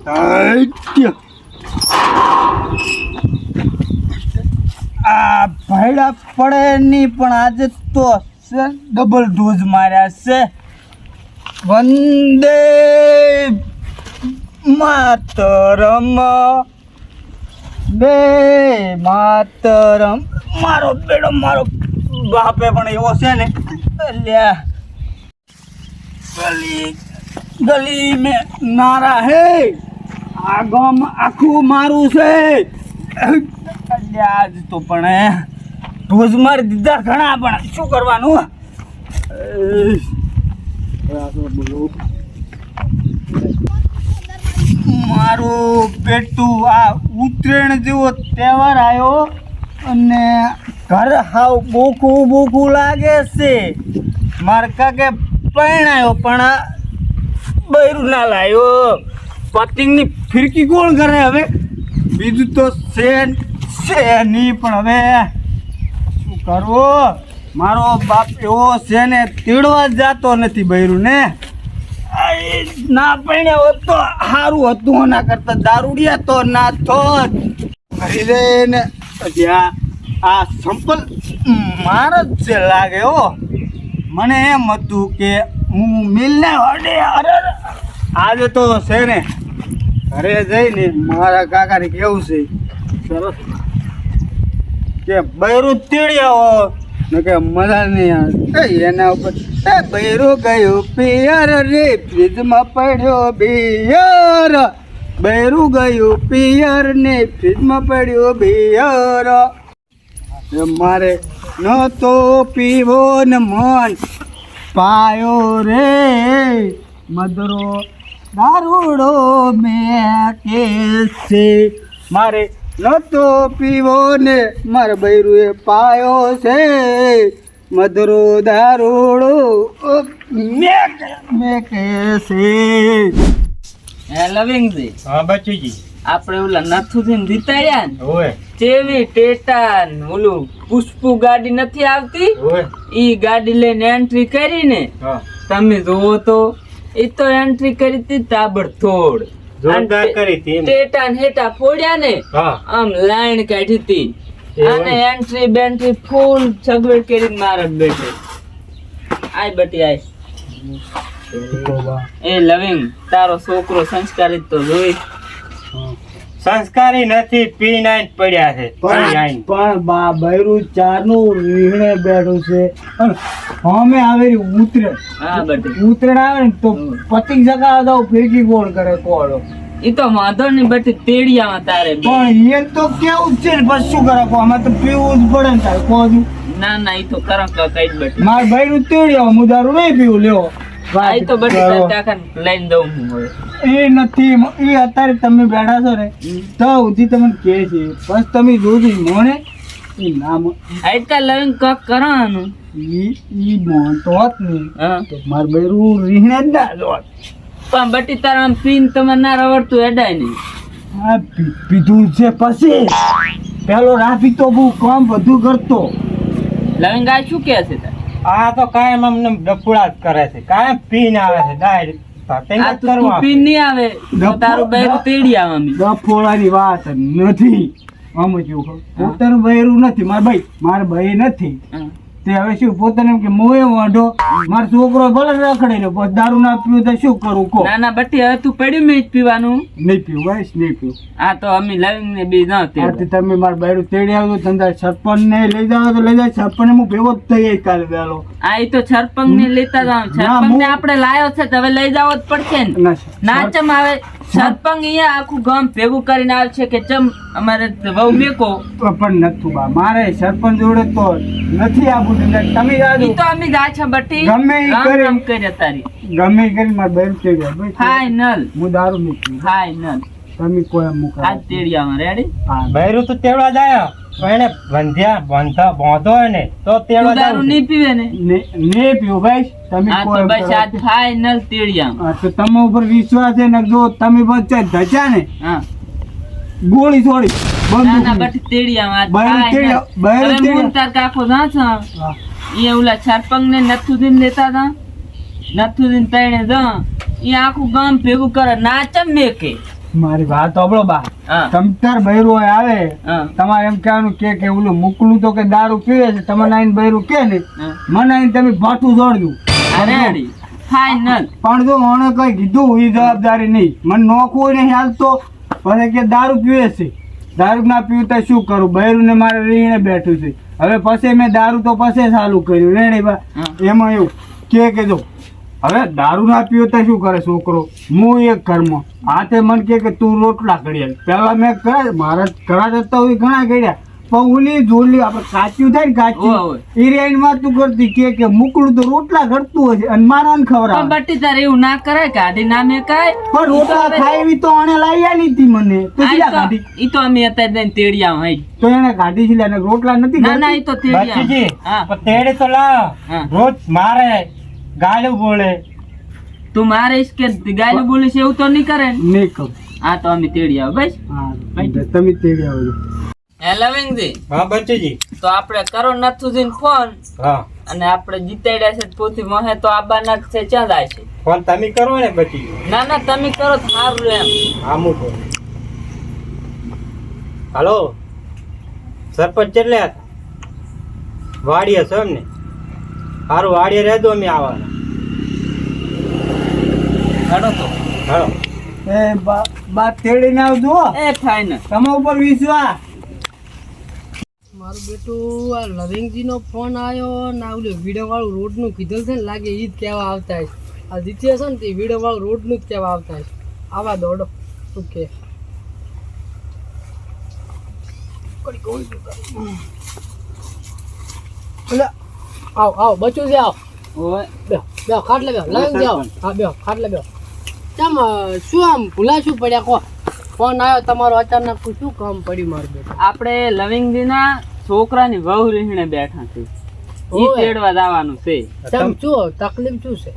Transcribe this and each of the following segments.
આ ભાઈડા પડે નહીં પણ આજે તો ડબલ ડોઝ માર્યા છે. વંદે માતરમ બે માતરમ. મારો બેડો મારો બાપે પણ એવો છે ને. લ્યા ગલી ગલી મેં નારા હે. આ ગામ આખું મારું છે. આજ તો પણ ડોઝ મારી દીધા ઘણા, પણ શું કરવાનું. મારું પેટું આ ઉત્તરાયણ જેવો તહેવાર આવ્યો અને ઘર હાવ બોખું લાગે છે. મારા કાકે પરણાયો પણ બૈરું ના લાવ્યો. પતિંગની ફિરકી કોણ કરે હવે? બીજું તો છે નહીં, પણ હવે શું કરવું. મારો બાપ એવો છે ને તેડવા જ જાતો નથી બૈરું ને. ના પરણ્યા હોત તો સારું હતું. ના કરતા દારૂડિયા તો ના થોત કરી દે ને. આ સંપલ માર જ છે લાગે હો. મને એમ હતું કે હું મિલને અડે. અરે આજે તો છે ને ઘરે જઈને મારા કાકાને કેવું છે સરસ કે બૈરું તેડી આવો ને કે મજા નહીં આવે એના ઉપર. બૈરું ગયું પિયર રે ફ્રીજમાં પડ્યો બિયર. બૈરું ગયું પિયર ને ફ્રીજમાં પડ્યો બિયર. મારે ન તો પીવો ને મન પાયો રે મદરો દારૂડો મેં કે છે. મારે ન તો પીવો ને મારે બૈરુએ પાયો છે મદરો દારૂડો મેં કે છે. હે લવિંગજી. હા બચુજી. આપણે ઓલા નથુથી જીતાડ્યા ને ઓય ચેવી ટેટાન ઓલું પુષ્પુ ગાડી નથી આવતી, ઓય ઈ ગાડી લઈને એન્ટ્રી કરીને હા તમે જોવો તો એ તો એન્ટ્રી કરી હતી તાબડતોડ. જોરદાર કરી હતી. ટેટાન હેટા ફોડ્યા ને હા આમ લાઈન કાઢી હતી એવું? અને એન્ટ્રી બેન્ટ્રી ફૂલ સગવડ કરીને મારા બેઠે. આય બટી આય. એ લવિંગ તારો છોકરો સંસ્કારી તો જોઈ. સંસ્કારી નથી, પીને જ પડ્યા છે. પણ બા બૈરું ચારનું રીહણે બેઠું છે. અમે આવેલી ઉતરે હા બટી ઉતરેણ આવે ને તો પતિંગ જગા દઉં ફિરકી કોણ કરે કોડો. ઈ તો વાંધો નહીં બટી તેડિયામાં તારે બે. પણ એ તો કેવું જ છે ને પછી શું કરે કો. અમે તો પીવું જ પડે ને તારે કોજું. ના ના ઈ તો કરંક કઈ જ બટી. માર બૈરું તેડી આવો હું દારૂ નહીં પીવું લેવો. આ ઈ તો બટી તાકાન લઈને દઉં હું હવે. એ નથી એ અત્યારે તમે બેઠા છો ને તો ઉધી તમને કહે છે બસ તમે જોજો મોને એ નામ આઈતા લવિંગ કક કરવાનું. ઈ મોન તો હોત નહીં હા તો માર બૈરું રીહણે જ ના જોત. પણ બટી તારા આમ પીન તમે ના રવડતું એડાય નહીં. આ પીધું છે પછી પેલો રાફી તો બહુ કામ બધું કરતો. લવિંગ આ શું કે છે તાર? આ તો કાયમ અમને ડફુડા જ કરે છે. કાયમ પીને આવે છે ડાયરેક્ટ. આ તો તું પીન નહીં આવે તો તારું બૈરું તેડી આવે અમે. ડફોળાની વાત નથી. આમ જ પોતાનું બૈરું નથી મારા ભાઈ નથી. તે હવે શું પોતાને એમ કે મોએ વાંઢો મારો છોકરો ભલે રખડે ને પછી દારૂ ના પીવું તો શું કરું કો. ના ના બટી હવે તું પડ્યું મેં જ પીવાનું. નહીં પીવું ભાઈ નહીં પીવું. આ તો અમે લવિંગ ને બી ના તેડ. આથી તમે મારા બૈરું તેડી આવ્યો તમે સરપંચ ને લઈ જાવ તો લઈ જાવ. સરપંચ હું ભેગો જ થઈ કાલે વહેલો. આ ઈ તો સરપંચ ને લેતા જાવ. સરપંચ ને આપણે લાયો છે તો હવે લઈ જાવ જ પડશે ને. ના ચમ આવે સરપંચ અહીંયા આખું ગામ ભેગું કરીને આવે છે કે ચમ અમારે વહુ મેકો. પણ નથી બા મારે સરપંચ જોડે તો નથી આવું. તમે ઈ તો અમે જા છે બટી ગમે ઈ રામ કરે. રામ કરે તારી ગમે ઈ કરી મારા બૈરું તેડી આવ્યો. ફાઈનલ હું દારૂ નહીં પીવું. ફાઈનલ તમે કોઈ એમ મૂકા આજ તેડિયામાં રેડી. બૈરું તો તેડવા જાય પણ એને બાંધો હોય ને તો તેડવા તું દારૂ જાય. નહીં પીવે ને? નહીં પીવું ભાઈ તમે હા તો કોઈ એમ બસ કરો. આજ ફાઈનલ તેડિયામાં. હા, તો તમે ઉપર વિશ્વાસ છે ને જો તમે બચ્ચા ધજા ને હા ગોળી છોડી ના ના બંદૂક બટી તેડિયામાં આજ બૈરું final. તેડિયા- બૈરું હવે તેડિયા. હું તાર કાકો ના છો એ ઓલા સરપંચ ને નથુદીન લેતા હતા. નથુદીન તઈને જા એ આખું ગામ ભેગું કરે નાચમ મેકે મારી વાત સાંભળો બા. હા તમતાર બૈરું આવે હા તમારે એમ કહેવાનું કે ઓલું મોકલું તો કે દારૂ પીવે છે તમને આઈને બૈરું કે ને હા. મને આઈને તમે ભાઠું જોડજો. Ready final. પણ જો મને કઈ કીધું એ જવાબદારી નહીં. મને નોખવું નહીં હાલતો પછી કે દારૂ પીવે છે. દારૂ ના પીવું તો શું કરું? બૈરું ને મારે રીને બેઠું છે. હવે પછી મેં દારૂ તો પછી ચાલુ કર્યું રેડી બા. હા. એમાં એવું કે જો હવે દારૂ ના પીવો તો શું કરે છોકરો? હું એક ઘરમાં હાથે મને કે તું રોટલા ઘડ્યા. પેલા મેં કરે મારા ઘણા જતા હોય ઘણા ઘડ્યા પણ ઓલી જોલી આપણે કાચ્યું થાય ને ઓય, કાચ્યું ઓય. એ રેન વાતું કરતી કે મુકડું તો રોટલા ઘડતું હશે અને મારાને પણ ખવડાવે. બટ્ટી તારે એવું ના કરાય કાઢી ના મેં કાય પણ રોટલા ખાવી તો આને લઈ આલી હતી મને તો ક્યાં કાઢી? ઈ તો અમે અત્યારે જઈને તેડિયા હોય. તો એને કાઢી છે અને રોટલા નથી ના ના ખાતી. ઈ તો તેડિયા. બચીજી હા પણ તેડી તો લાવ. હા. રોજ મારે ગાળું બોલે. તું મારીશ કે ગાયલું બોલીશ એવું તો નહીં કરે ને? નહીં કહું. હા તો અમે તેડિયા બસ. હા તમે તેડી આવજો. હે લવિંગજી હા બચીજી. તો આપણે કરો નથુજીને ફોન હા અને આપણે જીતાડ્યા છે પોથી મહે તો આબાના જ છે ક્યાં જાય છે? ફોન તમે કરો ને બચીજી. ના ના તમે કરો તો સારું એમ. હા મૂકો. હાલો સરપંચ કેટલે હતા? વાડીએ છો એમ ને? સારું વાડીએ રહેજો અમે આવવાના. હેડો તો. હાલો. એ બા તેડીને આવજો હો. એ ફાઇનલ. તમારા ઉપર વિશ્વાસ. મારું બેટું આ લવિંગજીનો ફોન આવ્યો ને આ ઓલું વિડીયોવાળું રોડનું કીધું છે ને લાગે ઈ જ કહેવા આવતા હશે. આ જીત્યા છે ને તે વિડીયોવાળું રોડનું જ કહેવા આવતા હશે. આવા દોડો શું કે આવ બચું છે આવ ઓય બેહો બેહો ખાટલે બેહો લવિંગજી આવ હા બેહો ખાટલે બેહો કેમ શું આમ ભૂલા શું પડ્યા કહો ફોન આવ્યો તમારો અચાનક શું કામ પડ્યું મારું બેટું આપણે લવિંગજીના છોકરાની વહુ રીહણે બેઠા છે. ઈ ઓય. તેડવા જવાનું છે. કેમ શું તકલીફ શું છે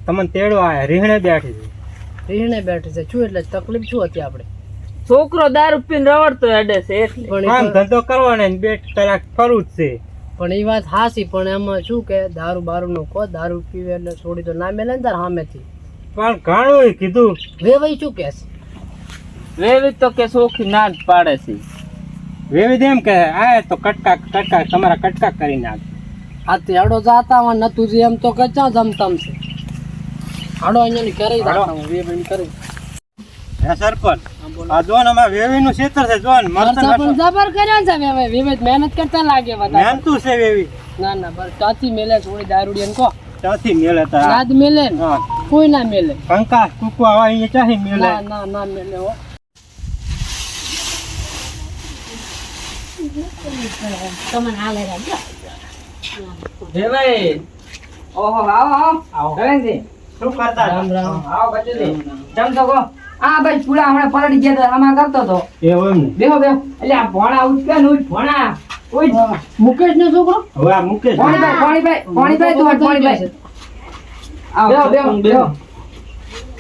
તમને તેડો આયા રીહણે બેઠી છે. રીહણે બેઠી છે શું એટલે તકલીફ શું હતી આપણે છોકરો દારૂ પીને રવડતો હેડે છે એટલે. પણ કામ એ તો- ધંધો કરવાનો ને 2 કલાક ફરવું જ છે. પણ એ વાત હાસી પણ એમાં શું કે દારૂ બારૂ નો કહો દારૂ પીવે એટલે છોડી તો ના મેલે ને તાર સામેથી પણ ઘણું કીધું. વેવાઈ શું કે છે વેવી તો કે સોખી ના જ પાડે છે. વેવિદ એમ કે આ તો કટકા તમારા કટકા કરી નાખ. આ તો હેડો જાતા નતું જે એમ તો કે ક્યાં જમતમ છે હાડો અહીંયા ની કરી હાડો. દાતા વેવાઈ કરી હે સરપંચ આ જોન અમાર વેવીનું ક્ષેત્ર છે જોન ખર્ચા પણ જબર કર્યા છે વેવાઈ વેવાઈ મહેનત કરતા લાગે વધારે મહેનતું છે વેવી. ના ના બર ચાથી મેલે છોડી દારૂડી ને કહો ત્યાંથી મેલે તા. નાદ મેલે ને હા કોઈ ના મેલે કંકા કુકુ આવા અહીંયા ચાહી મેલે. ના ના ના મેલે હો વેવાઈ ઓહો આવો આવો લવિંગજી શું કરતા રામ હતા? રામ આવો બચુજી જમ તો કો આ ભાઈ પૂરા હમણાં પલડી ગયા તા આમાં કરતો તો એવું એમ ને. બેહો બેહો એટલે આ ભોણા ઉઠકે ને ઉઠ ભોણા ઉઠ મુકેશ નો છોકરો હવે આ મુકેશ પાણીભાઈ તું પાણીભાઈ આવો બેહો બેહો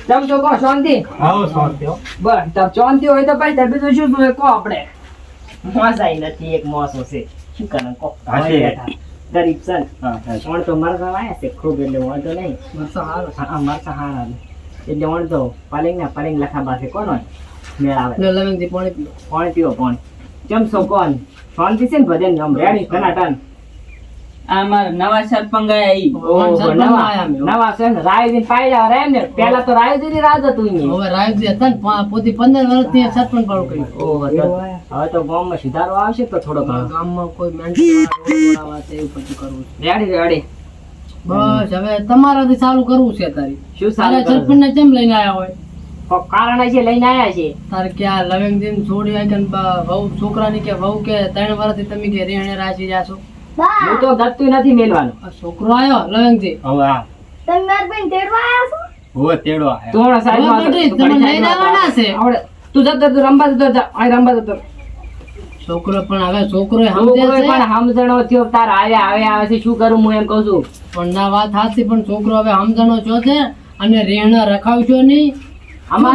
જમ તો કો શાંતિ આવો સોંત્યો. બસ તબ શાંતિ હોય તો ભાઈ તબે તો શું તું કો આપણે મોસાઈ નથી એક મોસો છે શું કરે કો હા, છે. ગરીબ છે ને. હા હા. વણ તો મરસા વાયા છે ખૂબ એટલે વણ તો નહીં મરસા હારો હા મરસા હારા ને. એટલે વણ તો પાલિંગ લખાબા છે કોનો મેળ આવે લે લવિંગજી પાણી પીઓ કોણ પીવો કોણ ચમસો કોણ શાંતિ છે ને ભજન આમ રેડી ટનાટન આ મારા નવા સરપંચ આયા ઈ ઓહો, સરપંચ આયા મેં. નવા છે ને રાયદીન પાડ્યા રહે ને પેલા તો રાયદીની રાજ હતું ઈ. હવે રાયજી હતા ને પોતે 15 વર્ષથી સરપંચ પાડું કર્યું ઓહો, હવે તો ગામમાં સુધારો આવશે તો થોડો ઘણો ગામમાં કોઈ મેન્ટેન વાળા છે એવું બધું કરવું છે. રેડી રેડી બસ હવે તમારાથી ચાલુ કરવું છે તારી શું તારે સારું સરપંચ ને કેમ લઈને આયા હોય કરવું? કારણ છે લઈને આયા છે તારે કે આ લવિંગજી છોડી હોય કે વહુ છોકરાની કે વહુ કે 3 વર્ષથી તમે કે રેણે રાજી રહ્યા છો હું તો ગતું નથી મેલવાનું આ છોકરો આવ્યો લવિંગજી હવે આ હવે તેડો આયા. તું હમણાં સાઈડમાં હવે બેટી, તું તમે ઘડી લઈને સાઈડમાં આવવાના છે. આવડે. તું જતો તું રમવા જતો જા અહીં રમવા જતો છોકરો પણ હવે છોકરો સમજે છોકરોએ છે પણ સમજણો થયો તાર આવે છે શું કરું હું એમ કહું છું પણ ના વાત સાચી પણ છોકરો હવે સમજણો છો છે અને રેણા રખાવશો નહીં અમાર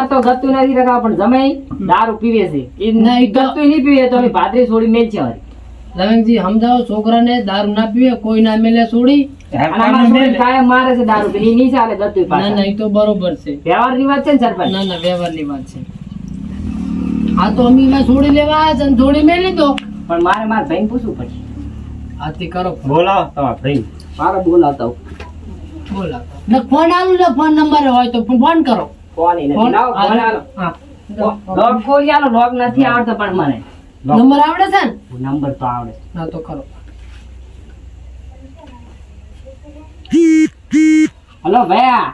તો ગતું નથી રખાવ પણ જમાઈ દારૂ પીવે છે ઈ ના, ઈ તો- ગતું નહીં પીવે તો અમે ભાદરી છોડી મેલ છે હવે. લવિંગજી સમજાવો છોકરાને દારૂ ના પીવે કોઈ ના મેલે છોડી અને અમારા છોડી કાયમ મારે છે દારૂ પીને ઈ નહીં ચાલે ગતું ના ના પાછા એ તો બરોબર છે વ્યવહાર ની વાત છે ને સરપંચ ના ના વ્યવહારની વાત છે હા તો અમે એમાં છોડી લેવા આવ્યા છે ને છોડી મેલી દો. પણ મારે મારા ભાઈને પૂછવું પડશે. આથી કરો phone. બોલાવો તમારા ભાઈ. મારે બોલાવતા હું. બોલા ને ફોન આલું ને ફોન નંબર હોય તો ફોન કરો. ફોન ય નથી. ફોન લાવો, ફોન આલો. હા લોક ખોલી આલો. લોક નથી આવડતો પણ મને. નંબર આવડે છે ને? નંબર તો આવડે. હા તો કરો. હલો ભૈયા,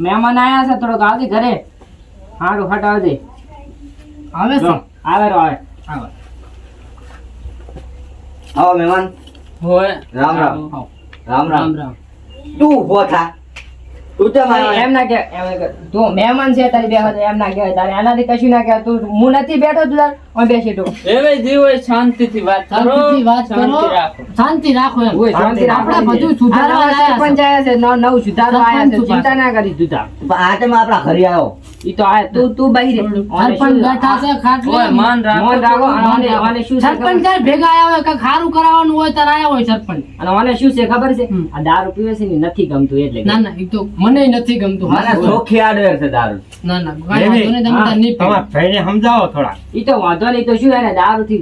મહેમાન આયા છે, થોડોક આવજે ઘરે. હારું હટ આવજે. આવે છે? આવે રો આવે. આવે. આવો મહેમાન. હોય રામ રામ. આવો. રામ રામ. રામ રામ. તું ઉભો થા. તું તો મારો એમ ના કે તું મહેમાન છે તારી બેહો એમ ના કહેવાય. તારે એનાથી કશું ના કહેવાય. તું હું નથી બેઠો તું તાર ઓય બેસી તું. એવે જીવ હોય શાંતિથી વાત કરો, શાંતિથી વાત કરો. શાંતિ રાખો. શાંતિ રાખો એમ. ઓય શાંતિ રાખો. આપણે બધું સુધારવા આ નવા લાયા સરપંચ આયા છે. નવ સુધારવા આયા છે. સરપંચ ચિંતા ના કરી તું તાર. આ તેમ આપણા ઘરે આવ્યો. ઈ તો આયા. તું બહી રે. સરપંચ બેઠા છે ખાટલે. હોય માન રાખો. મોન રાખો. અને આને શું છે સરપંચ ખબર? ત્યારે ભેગા આવ્યા હોય કાંઈક સારું કરાવવાનું હોય ત્યારે આવ્યા હોય સરપંચ. અને આને શું છે ખબર છે? હમ. આ દારૂ પીવે છે ને નથી ગમતું એટલે. ના ના એ તો મને નથી ગમતું. મને ચોખ્ખી આડવેર છે દારૂ. ના ના કાંઈ વાંધો નહીં, તમે તાર નહીં પીવો. તમારા ભાઈને સમજાવો થોડા. ઈ તો વાંધો નહીં. તો શું એને દારૂ થી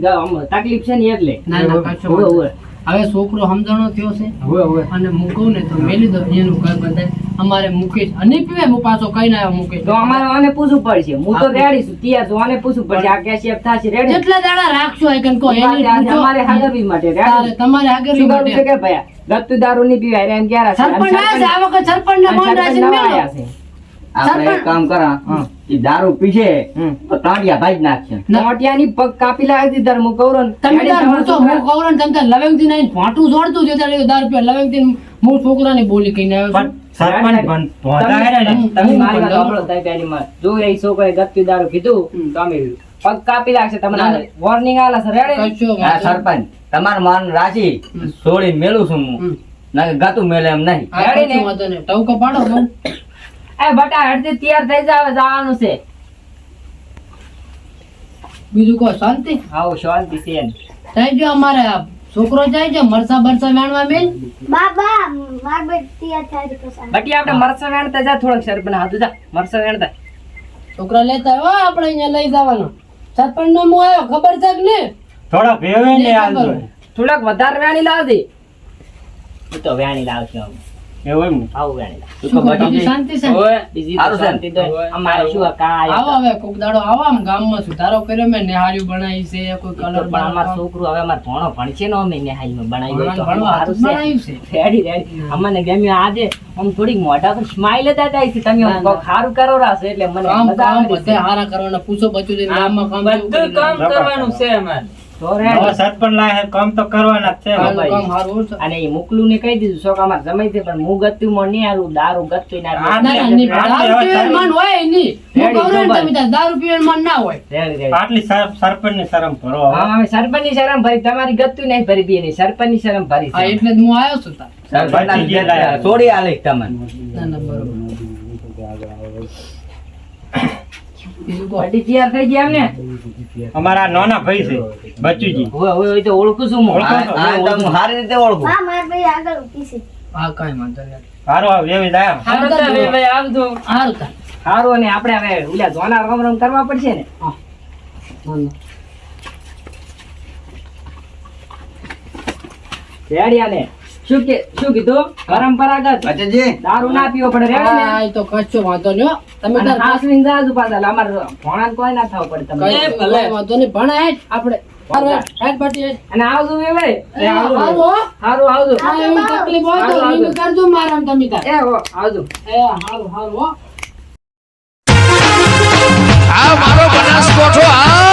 તકલીફ છે ને એટલે. ના ના કશો ઉવે, વાંધો ઉવે. નહીં. હવે છોકરો સમજણો થયો છે ઉવે, ઉવે. અને મૂકવું ને તો મેલી દો એનું ઘર બંધાય. અમારે મુકેશ અને પીવે હું પાછો કઈ ના આવ્યો મુકેશ. તો અમારે આને પૂછવું પડશે. હું તો રેડી છું, તૈયાર છું. આને પૂછવું પડશે. આ કેશિયપ થાશે રેડી. જેટલા દાડા રાખશો એ કંઈક કહો. એની પૂછો. અમારે હાજરી માટે તારે રેડી. તમારે આગળ શું કરવું છે કે ભયા? ગત્તુ દારૂ નહીં પીવાય રે એમ ક્યારે સરપંચ આવ્યા છે આ વખત સરપંચ ને મન રાખીને મેલો. આપણે એક કામ કરા. હા. ઈ દારૂ પીશે હમ. તો તાંડિયા ભાઈ જ નાખશે. મોટિયાની પગ કાપી લાવી દીધા હું કૌરવ ને. તમે તાર હું તો હું કવરન તમે તાર લવેંગથી નહીં ફાટું જોડતું છે તારે 10 રૂપિયા લવેંગથી હું છોકરાની બોલી કહીને આવ્યો છું. પણ સરપંચ ભોંતા હે ને. તમે મારી વાત સાંભળો તારી પહેલી માં. જો એ છોકરાએ ગત્તુ દારૂ કીધું તો અમે પગ કાપી લાગશે તમને વોર્નિંગ આલા છે રેડી. કશો આ વાંધો નહીં. સરપંચ તમારું માન રાશી છોડીને મેલું છું હું. ના ગાતું મેલે એમ નહીં. આ કશો વાંધો નહીં. ટવકો પાડો બહુ. એ બટા હડતી તૈયાર થઈ જાવ જવાનું છે. બીજું કોઈ શાંતિ આવો શાંતિ છે ને. થઈ ગયો અમારે આ છોકરો જાય છે મરસા બરસા વેણવા મેલ. બાબા માર બેટી અત્યારે તો સારું. બટી આપણે મરસા વેણતા જા થોડોક સરપંચ હાથ જા મરસા વેણતા. છોકરા લેતા આવ્યો આપણે અહીંયા લઈ જવાનો. સરપંચ નો મો આવ્યો ખબર છે કે નહીં? થોડા ભેવે ને આલજો. થોડાક વધારે વેણી લાવજે. હું તો વેણી લાવશું હવે. એવું એમ ને? આવું વેણી લાવ. શું કહો, બીજી શાંતિ છે ને? હોય બીજી તો સારું છે ને? શાંતિ તો અમારે શું આ કાંઈ આવો હવે કોક દાડો આવો આમ ગામમાં સુધારો કર્યો મેં નેહાળ્યું બનાવી છે કોઈ કલર પણ અમારું છોકરું હવે અમારે ભણો ભણશે ને અમે નેહાલમાં બનાવ્યું હોય તો ભણવા સારું બનાવ્યું છે. છે. Ready ready. અમને ગમ્યું આજે આમ થોડીક મોઢા પર સ્માઈલ જ આવી છે. તમે આમ કોક સારું કરો રાસ એટલે મને કામ મજા કામ આવે બધે હારા કરવાના પૂછો બચ્ચું જઈને ગામમાં કામ કેવું બધું કરી કામ કરવાનું છે અમારે. તો હવે રેડી. સરપંચ લાય કામ તો કરવાના જ છે. નાખે. કામ હારું છે. અને એ મુકલું ને કહી દીધું શોખ અમારે જમાઈ છે પણ હું ગત્તું માં નહીં આલું દારૂ ગત્તું ના આ ના, ના, નહીં, દારૂ પીવાનું મન હોય નહીં. હું રેડી, કહું ને બરોબર. તમે તાર દારૂ પીવાનું મન ના હોય. Ready ready. આટલી સરપંચ ની શરમ ભરો હવે. હા અમે સરપંચ ની શરમ ભરી તમારી ગત્તું નહીં ભરી બી નહીં સરપંચ ની શરમ ભરી હા છે. એટલે જ હું આવ્યો છું તાર. સરપંચના લીધે છોડી આલીશ તમને. ના ના બરોબર. બીજું કહો. બધી તૈયાર થઈ ગયા એમને. અમારા નાના ભાઈ છે બચુજી. હવે હવે તો ઓળખું છું હું. આ તો હું સારી રીતે ઓળખું. હા માર ભાઈ આગળ ઊભી છે. હા કાંઈ વાંધો નહીં. સારું આવે એવી દયા. હારું તાર હવે ભાઈ આવજો. હારું તાર. સારું અને આપણે હવે ઓલા જોના રમ રમ કરવા પડશે ને. વાંધો. રેડિયા ને શું કીધું પરંપરાગત બચુજી દારૂ ના પીવો પડે રેડી ને. હા, એ તો કશો વાંધો નહીં હો. તમે અને તાર હાસવીને જાજુ પાછા એટલે અમારે ભણાને કોઈ ના થવું પડે તમને. કઈ ભલે વાંધો નહીં. ભણા હેઠ આપણે હારું હેઠ, હેઠ બાટી હેઠ. અને આવજો એ ભાઈ. એ હારું હો. સારું આવજો. હા, એવી તકલીફ હોય તો હારું, ring કરજો મારામાં તમે તાર. એ હો આવજો. એ હારું હારું હો. આ મારો બનાસકોઠો આ